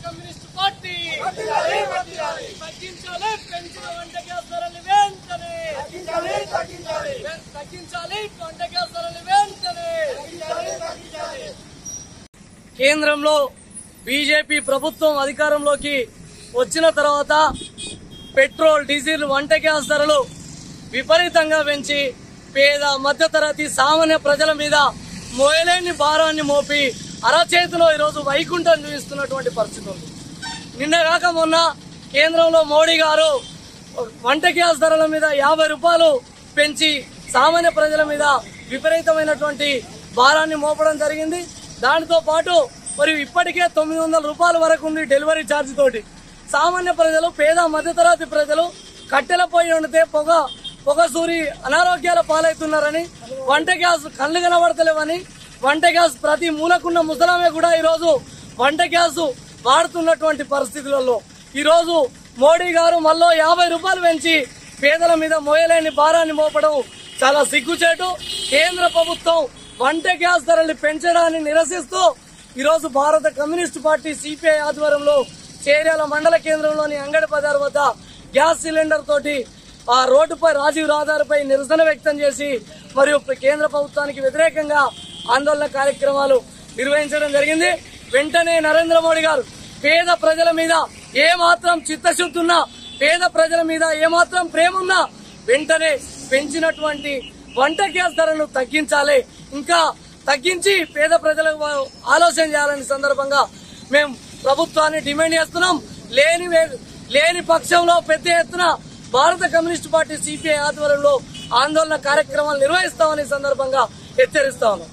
Communist party తగ్గించాలి పెంచిన వంట గ్యాస్ ధరలు వెంటనే తగ్గించాలి వంట గ్యాస్ ధరలు వెంటనే కేంద్రంలో బీజేపీ ప్రభుత్వం అధికారంలోకి వచ్చిన తర్వాత పెట్రోల్ డీజిల్ వంట గ్యాస్ ధరలు విపరీతంగా పెంచి పేద మధ్యతరగతి సామాన్య ప్రజల మీద మోయలేని భారాన్ని మోపి అరచేతిలో ఈరోజు వైకుంఠం చూపిస్తున్నటువంటి పరిస్థితి ఉంది. నిన్నగాక మొన్న కేంద్రంలో మోడీ గారు వంట గ్యాస్ ధరల మీద 50 రూపాయలు పెంచి సామాన్య ప్రజల మీద విపరీతమైనటువంటి భారాన్ని మోపడం జరిగింది. దానితో పాటు మరి ఇప్పటికే 900 రూపాయల వరకు ఉంది డెలివరీ ఛార్జ్ తోటి. సామాన్య ప్రజలు పేద మధ్యతరగతి ప్రజలు కట్టెల పొయ్యి వండితే పొగ సూరి అనారోగ్యాల పాలవుతున్నారని, వంట గ్యాస్ కళ్ళు కనబడతలేవని, వంట గ్యాస్ ప్రతి మూలకున్న ముసలామే కూడా ఈరోజు వంట గ్యాస్ వాడుతున్నటువంటి పరిస్థితులలో ఈరోజు మోడీ గారు మళ్ళీ 50 రూపాయలు పెంచి పేదల మీద మోయలేని భారాన్ని మోపడం చాలా సిగ్గుచేటు. కేంద్ర ప్రభుత్వం వంట గ్యాస్ ధరలు పెంచడాన్ని నిరసిస్తూ ఈరోజు భారత కమ్యూనిస్టు పార్టీ సిపిఐ ఆధ్వర్యంలో చేర్యాల మండల కేంద్రంలోని అంగడి బజార్ వద్ద గ్యాస్ సిలిండర్ తోటి ఆ రోడ్డుపై రాజీవ్ రహదారిపై నిరసన వ్యక్తం చేసి మరియు కేంద్ర ప్రభుత్వానికి వ్యతిరేకంగా ఆందోళన కార్యక్రమాలు నిర్వహించడం జరిగింది. వెంటనే నరేంద్ర మోడీ గారు పేద ప్రజల మీద ఏమాత్రం చిత్తశుద్ధి ఉన్నా, పేద ప్రజల మీద ఏమాత్రం ప్రేమ ఉన్నా వెంటనే పెంచినటువంటి వంట గ్యాస్ ధరను తగ్గించాలి, ఇంకా తగ్గించి పేద ప్రజలకు ఆలోచన చేయాలని సందర్భంగా మేము ప్రభుత్వాన్ని డిమాండ్ చేస్తున్నాం. లేని పక్షంలో పెద్ద ఎత్తున భారత కమ్యూనిస్ట్ పార్టీ సిపిఐ ఆధ్వర్యంలో ఆందోళన కార్యక్రమాలు నిర్వహిస్తామని సందర్భంగా హెచ్చరిస్తా ఉన్నాం.